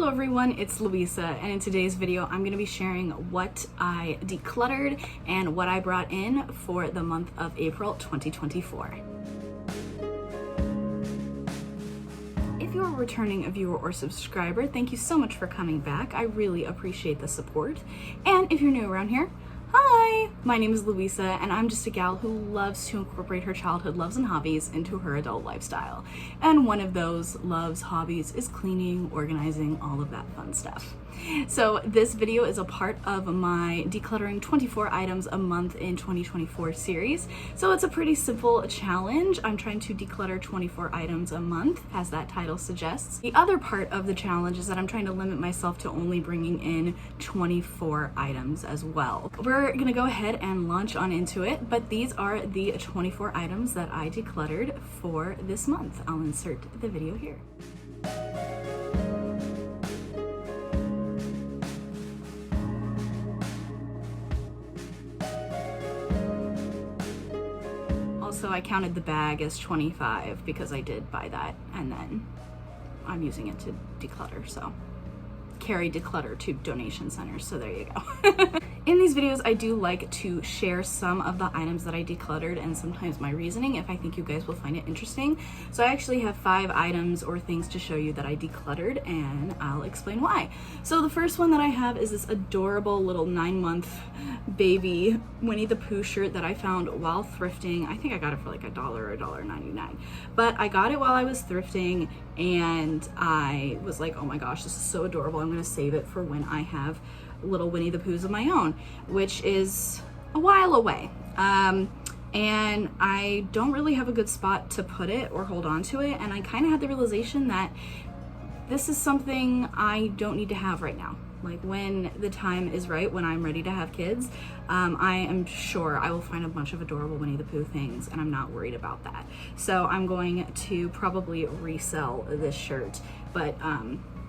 Hello everyone, it's Louisa, and in today's video I'm going to be sharing what I decluttered and what I brought in for the month of April 2024. If you're a returning viewer or subscriber, thank you so much for coming back. I really appreciate the support. And if you're new around here, hi! My name is Louisa, and I'm just a gal who loves to incorporate her childhood loves and hobbies into her adult lifestyle. And one of those loves, hobbies, is cleaning, organizing, all of that fun stuff. So this video is a part of my Decluttering 24 Items a Month in 2024 series. So it's a pretty simple challenge. I'm trying to declutter 24 items a month, as that title suggests. The other part of the challenge is that I'm trying to limit myself to only bringing in 24 items as well. We're gonna go ahead and launch on into it, but these are the 24 items that I decluttered for this month. I'll insert the video here. Also, I counted the bag as 25 because I did buy that, and then I'm using it to declutter, so carry declutter to donation centers, so there you go. In these videos, I do like to share some of the items that I decluttered and sometimes my reasoning if I think you guys will find it interesting. So I actually have 5 items or things to show you that I decluttered, and I'll explain why. So the first one that I have is this adorable little 9-month baby Winnie the Pooh shirt that I found while thrifting. I think I got it for like $1 or $1.99, but I got it while I was thrifting, and I was like, oh my gosh, this is so adorable. I'm gonna save it for when I have little Winnie the Poohs of my own, which is a while away. And I don't really have a good spot to put it or hold on to it, and I kind of had the realization that this is something I don't need to have right now. Like, when the time is right, when I'm ready to have kids, I am sure I will find a bunch of adorable Winnie the Pooh things, and I'm not worried about that. So I'm going to probably resell this shirt, but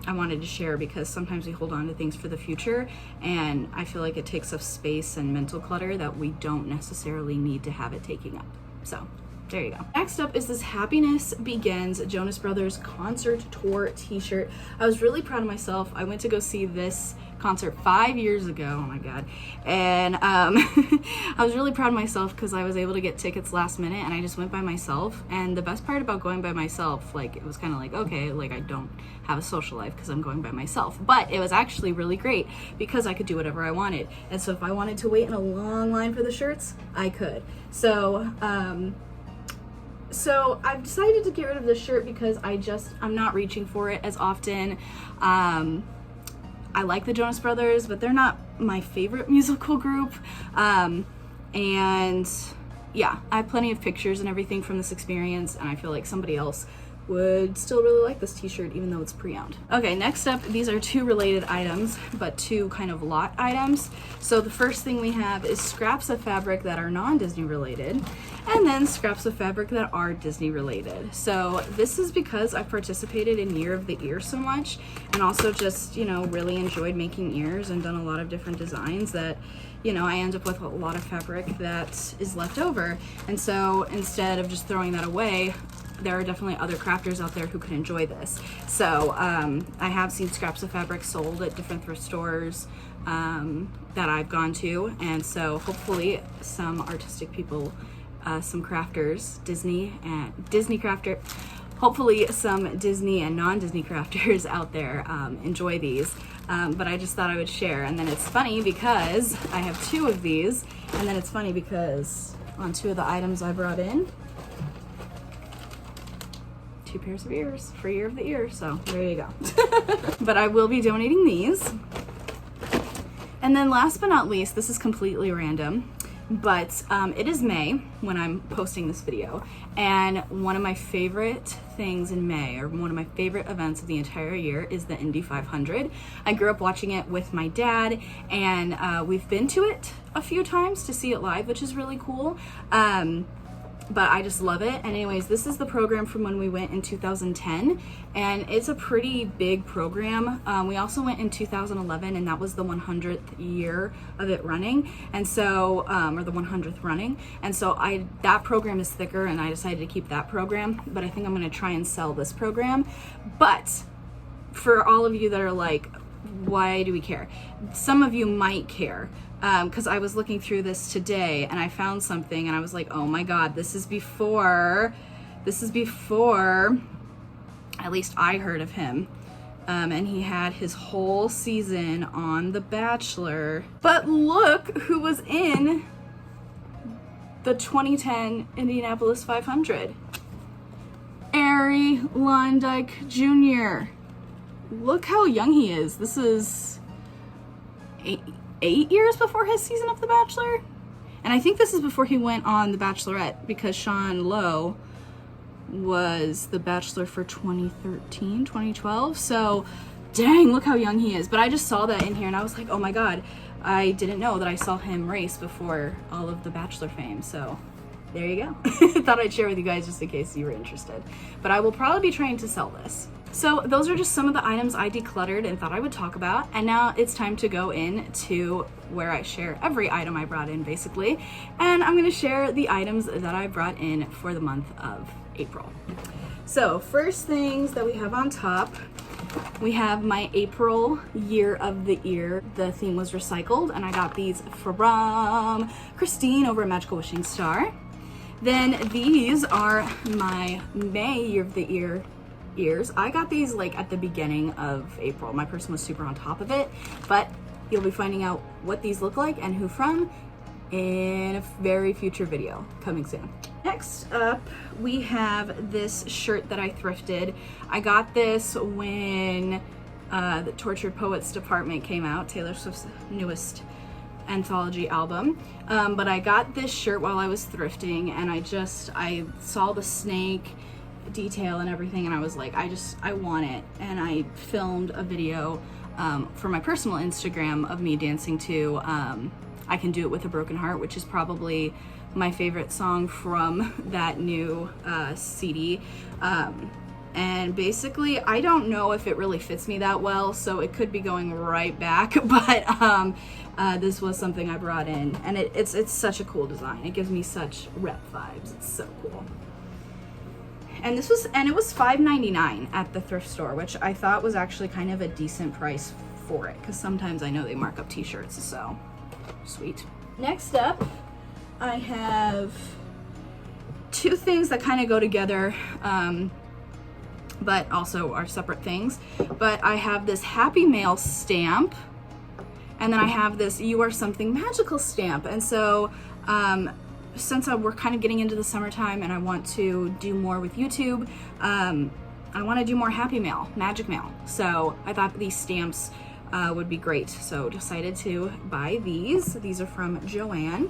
I wanted to share because sometimes we hold on to things for the future, and I feel like it takes up space and mental clutter that we don't necessarily need to have it taking up. So there you go. Next up is this Happiness Begins Jonas Brothers concert tour t-shirt. I was really proud of myself. I went to go see this concert 5 years ago, oh my god, and I was really proud of myself because I was able to get tickets last minute, and I just went by myself. And the best part about going by myself, like, it was kind of like, okay, like, I don't have a social life because I'm going by myself, but it was actually really great because I could do whatever I wanted. And so if I wanted to wait in a long line for the shirts, I could. So I've decided to get rid of this shirt because I'm not reaching for it as often. I like the Jonas Brothers, but they're not my favorite musical group. And yeah, I have plenty of pictures and everything from this experience, and I feel like somebody else would still really like this t-shirt even though it's pre-owned. Okay, next up, these are 2 related items, but 2 kind of lot items. So the first thing we have is scraps of fabric that are non-Disney related, and then scraps of fabric that are Disney related. So this is because I've participated in Year of the Ear so much, and also just, you know, really enjoyed making ears and done a lot of different designs that, you know, I end up with a lot of fabric that is left over. And so instead of just throwing that away, there are definitely other crafters out there who could enjoy this. So I have seen scraps of fabric sold at different thrift stores that I've gone to, and so hopefully some artistic people, some crafters, hopefully some Disney and non-Disney crafters out there enjoy these. But I just thought I would share. And then it's funny because I have 2 of these, and then it's funny because on 2 of the items I brought in, 2 pairs of ears for Year of the Ear, so there you go. But I will be donating these. And then last but not least, this is completely random, but it is May when I'm posting this video, and one of my favorite things in May, or one of my favorite events of the entire year, is the Indy 500. I grew up watching it with my dad, and we've been to it a few times to see it live, which is really cool. But I just love it. And anyways, this is the program from when we went in 2010, and it's a pretty big program. We also went in 2011, and that was the 100th year of it running, and so or the 100th running, and so that program is thicker, and I decided to keep that program, but I think I'm going to try and sell this program. But for all of you that are like, why do we care? Some of you might care, because I was looking through this today and I found something and I was like, oh my God, this is before, at least I heard of him. And he had his whole season on The Bachelor. But look who was in the 2010 Indianapolis 500. Ari Londike Jr. Look how young he is. This is eight years before his season of The Bachelor. And I think this is before he went on The Bachelorette, because Sean Lowe was The Bachelor for 2013, 2012. So dang, look how young he is. But I just saw that in here and I was like, oh my God, I didn't know that I saw him race before all of The Bachelor fame. So there you go. Thought I'd share with you guys just in case you were interested. But I will probably be trying to sell this. So those are just some of the items I decluttered and thought I would talk about. And now it's time to go into where I share every item I brought in, basically. And I'm gonna share the items that I brought in for the month of April. So first things that we have on top, we have my April year of the year. The theme was recycled and I got these from Christine over at Magical Wishing Star. Then these are my May year of the year ears. I got these like at the beginning of April. My person was super on top of it, but you'll be finding out what these look like and who from in a very future video coming soon. Next up, we have this shirt that I thrifted. I got this when the Tortured Poets Department came out, Taylor Swift's newest anthology album. But I got this shirt while I was thrifting and I saw the snake detail and everything and I was like, I want it. And I filmed a video for my personal Instagram of me dancing to I Can Do It With a Broken Heart, which is probably my favorite song from that new CD. And basically, I don't know if it really fits me that well, so it could be going right back, but this was something I brought in, and it's such a cool design. It gives me such rep vibes. It's so cool. And it was $5.99 at the thrift store, which I thought was actually kind of a decent price for it, because sometimes I know they mark up t-shirts, so sweet. Next up, I have two things that kind of go together, but also are separate things. But I have this Happy Mail stamp, and then I have this You Are Something Magical stamp. And so since we're kind of getting into the summertime and I want to do more with YouTube, I want to do more Happy Mail, Magic Mail. So I thought these stamps would be great. So decided to buy these. These are from Joanne.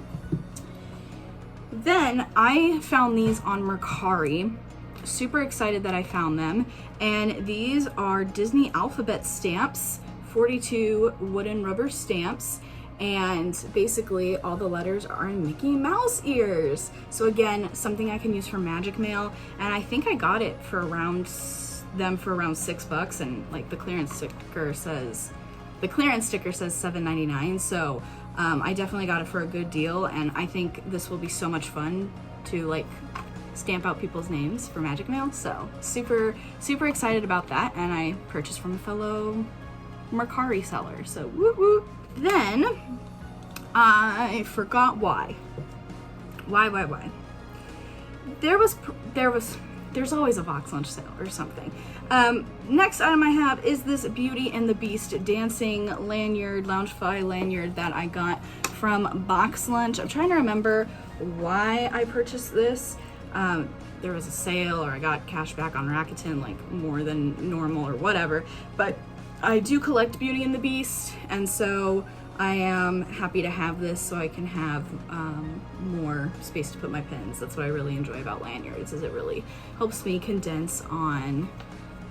Then I found these on Mercari. Super excited that I found them. And these are Disney alphabet stamps, 42 wooden rubber stamps. And basically all the letters are in Mickey Mouse ears. So again, something I can use for Magic Mail. And I think I got it for around $6, and like the clearance sticker says $7.99. So I definitely got it for a good deal, and I think this will be so much fun to like stamp out people's names for Magic Mail. So super excited about that, and I purchased from a fellow Mercari seller. So woo woo. Then I forgot why. There's always a box lunch sale or something. Next item I have is this Beauty and the Beast dancing lanyard, Loungefly lanyard that I got from Box Lunch. I'm trying to remember why I purchased this. There was a sale, or I got cash back on Rakuten, like more than normal or whatever. But I do collect Beauty and the Beast, and so I am happy to have this so I can have more space to put my pins. That's what I really enjoy about lanyards, is it really helps me condense on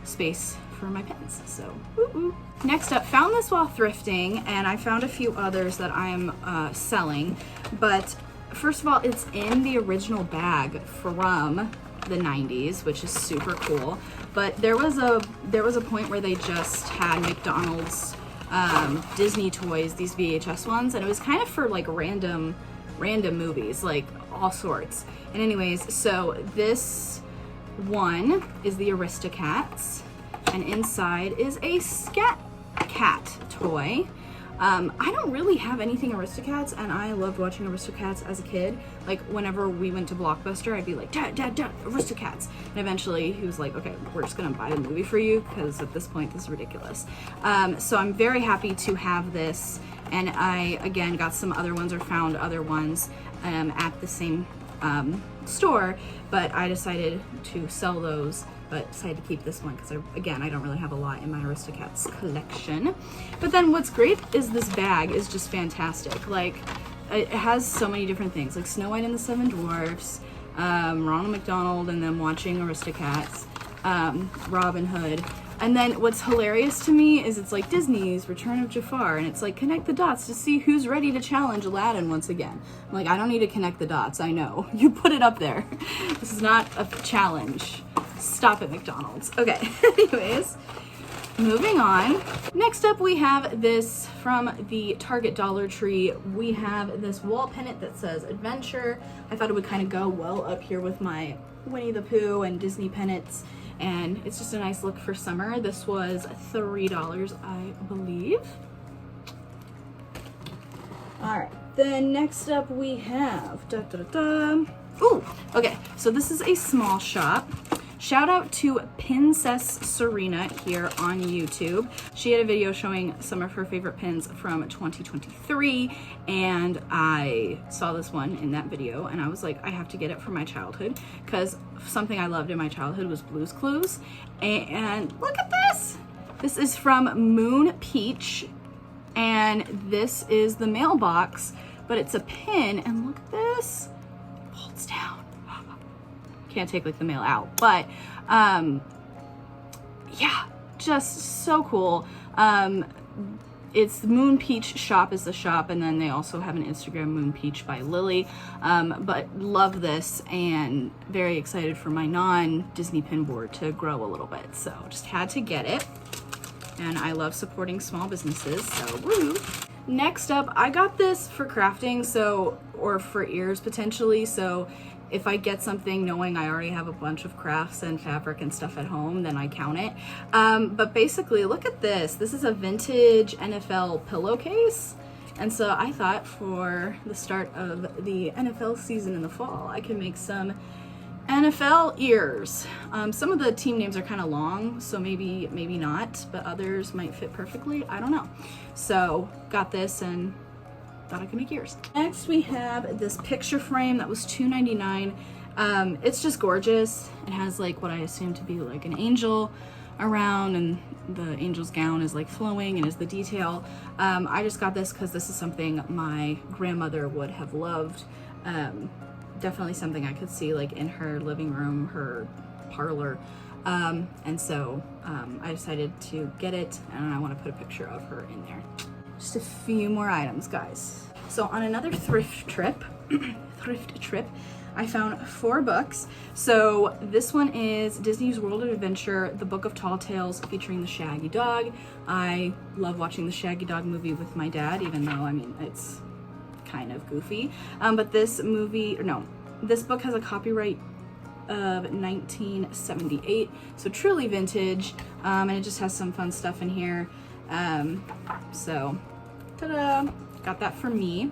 space for my pins. So woo-woo. Next up, found this while thrifting, and I found a few others that I'm selling. But first of all, it's in the original bag from the 90s, which is super cool. But there was a point where they just had McDonald's Disney toys, these VHS ones, and it was kind of for like random movies, like all sorts. And anyways, so this one is the Aristocats, and inside is a Scat Cat toy. I don't really have anything Aristocats, and I loved watching Aristocats as a kid. Like, whenever we went to Blockbuster, I'd be like, Dad, Aristocats. And eventually he was like, okay, we're just gonna buy the movie for you, because at this point, this is ridiculous. So I'm very happy to have this, and I, again, got some other ones, or found other ones at the same store, but I decided to sell those, but decided to keep this one because I don't really have a lot in my Aristocats collection. But then what's great is this bag is just fantastic. Like, it has so many different things, like Snow White and the Seven Dwarfs, Ronald McDonald and them watching Aristocats, Robin Hood. And then what's hilarious to me is it's like Disney's Return of Jafar, and it's like connect the dots to see who's ready to challenge Aladdin once again. I'm like, I don't need to connect the dots, I know. You put it up there. This is not a challenge. Stop it, McDonald's. Okay, anyways, moving on. Next up we have this from the Target Dollar Tree. We have this wall pennant that says adventure. I thought it would kind of go well up here with my Winnie the Pooh and Disney pennants, and it's just a nice look for summer. This was $3, I believe. All right, then next up we have, ooh, okay, so this is a small shop. Shout out to Pincess Serena here on YouTube. She had a video showing some of her favorite pins from 2023, and I saw this one in that video, and I was like, I have to get it for my childhood, because something I loved in my childhood was Blue's Clues. And look at this! This is from Moon Peach, and this is the mailbox, but it's a pin, and look at this. It folds down. Can't take like the mail out, but yeah, just so cool. It's Moon Peach Shop is the shop, and then they also have an Instagram, Moon Peach by Lily. But love this, and very excited for my non-Disney pin board to grow a little bit, so just had to get it. And I love supporting small businesses, so woo. Next up, I got this for crafting, so, or for ears potentially, so if I get something knowing I already have a bunch of crafts and fabric and stuff at home, then I count it. But basically, look at this. This is a vintage NFL pillowcase. And so I thought for the start of the NFL season in the fall, I can make some NFL ears. Some of the team names are kind of long, so maybe not, but others might fit perfectly. I don't know. So got this and thought I could make ears. Next we have this picture frame that was $2.99. It's just gorgeous. It has like what I assume to be like an angel around, and the angel's gown is like flowing and is the detail. I just got this because this is something my grandmother would have loved. Definitely something I could see like in her living room, her parlor. And so I decided to get it, and I want to put a picture of her in there. Just a few more items, guys. So on another thrift trip, I found 4 books. So this one is Disney's World of Adventure, The Book of Tall Tales, featuring the Shaggy Dog. I love watching the Shaggy Dog movie with my dad, even though, I mean, it's kind of goofy. But this book has a copyright of 1978, so truly vintage, and it just has some fun stuff in here. So ta-da, got that for me.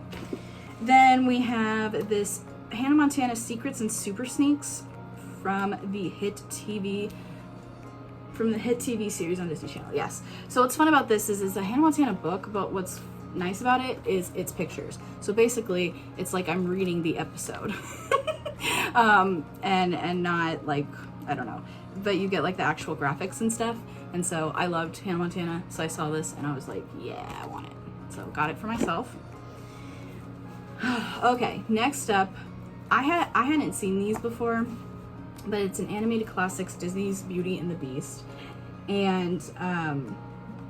Then we have this Hannah Montana Secrets and Super Sneaks from the hit TV series on Disney Channel. Yes. So what's fun about this is it's a Hannah Montana book, but what's nice about it is it's pictures. So basically it's like I'm reading the episode. And not like, I don't know, but you get like the actual graphics and stuff. And so I loved Hannah Montana, so I saw this and I was like, yeah, I want it. So got it for myself. Okay, next up, I hadn't seen these before, but it's an animated classics, Disney's Beauty and the Beast. And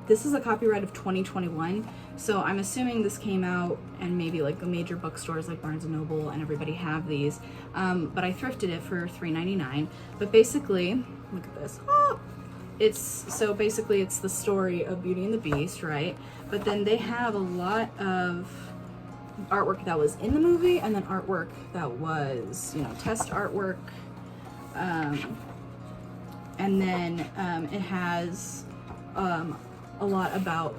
this is a copyright of 2021, so I'm assuming this came out and maybe like the major bookstores like Barnes & Noble and everybody have these, but I thrifted it for $3.99. But basically, look at this. It's the story of Beauty and the Beast, right? But then they have a lot of artwork that was in the movie, and then artwork that was, test artwork. And then it has a lot about,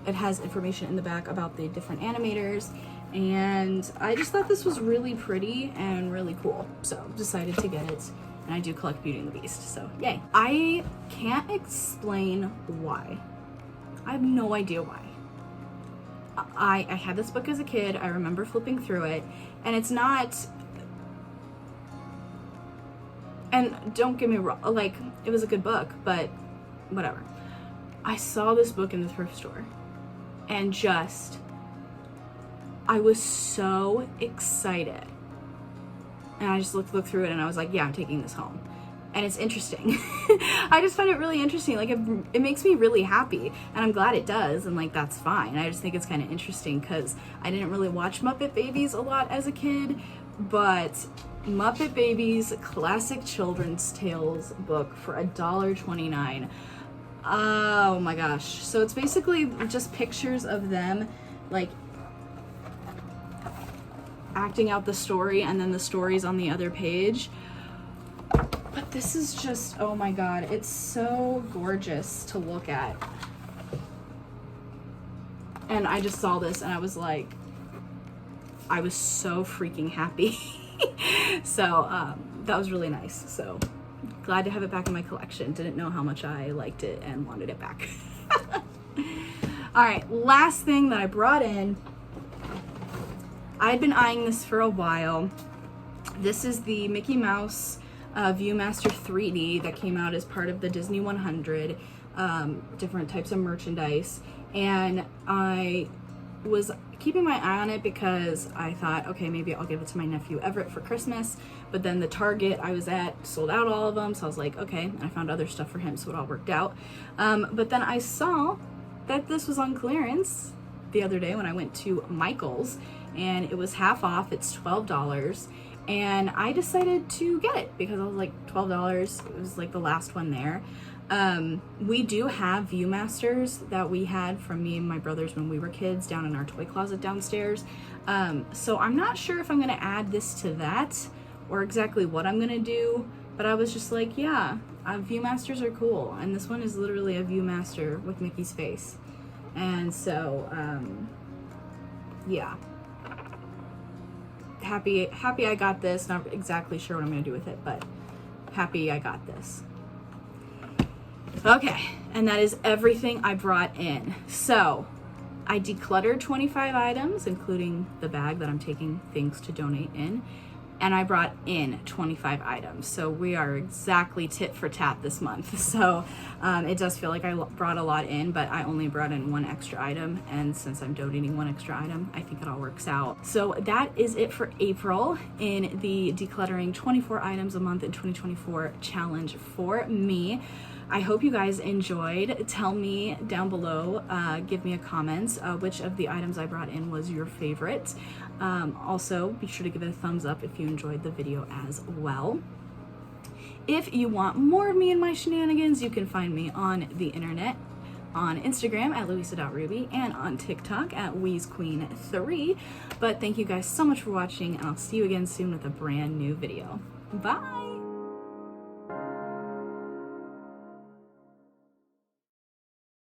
it has information in the back about the different animators, and I just thought this was really pretty and really cool, so decided to get it. And I do collect Beauty and the Beast, so yay. I can't explain why. I have no idea why. I had this book as a kid. I remember flipping through it, and it's not, and don't get me wrong, like, it was a good book, but whatever. I saw this book in the thrift store, and just, I was so excited. And I just looked through it, and I was like, yeah, I'm taking this home. And it's interesting. I just find it really interesting. Like, it makes me really happy, and I'm glad it does, and like, that's fine. I just think it's kind of interesting because I didn't really watch Muppet Babies a lot as a kid, but Muppet Babies Classic Children's Tales book for $1.29. Oh my gosh. So it's basically just pictures of them, like, acting out the story, and then the story's on the other page. But this is just, oh my god, it's so gorgeous to look at. And I just saw this and I was like, I was so freaking happy. So that was really nice. So glad to have it back in my collection. Didn't know how much I liked it and wanted it back. All right, last thing that I brought in. I'd been eyeing this for a while. This is the Mickey Mouse Viewmaster 3D that came out as part of the Disney 100, different types of merchandise. And I was keeping my eye on it because I thought, okay, maybe I'll give it to my nephew Everett for Christmas. But then the Target I was at sold out all of them, so I was like, okay. And I found other stuff for him, so it all worked out. But then I saw that this was on clearance the other day when I went to Michael's, and it was half off. It's $12. And I decided to get it because I was like, $12, it was like the last one there. We do have Viewmasters that we had from me and my brothers when we were kids down in our toy closet downstairs. So I'm not sure if I'm gonna add this to that or exactly what I'm gonna do, but I was just like, yeah, Viewmasters are cool. And this one is literally a Viewmaster with Mickey's face. And so, yeah. Happy I got this. Not exactly sure what I'm gonna do with it, but happy I got this. Okay, and that is everything I brought in. So I decluttered 25 items, including the bag that I'm taking things to donate in, and I brought in 25 items. So we are exactly tit for tat this month. So it does feel like I brought a lot in, but I only brought in one extra item. And since I'm donating one extra item, I think it all works out. So that is it for April in the Decluttering 24 Items a Month in 2024 challenge for me. I hope you guys enjoyed. Tell me down below, give me a comment, which of the items I brought in was your favorite. Also, be sure to give it a thumbs up if you enjoyed the video as well. If you want more of me and my shenanigans, you can find me on the internet, on Instagram at louisa.ruby and on TikTok at wheezequeen3. But thank you guys so much for watching, and I'll see you again soon with a brand new video. Bye!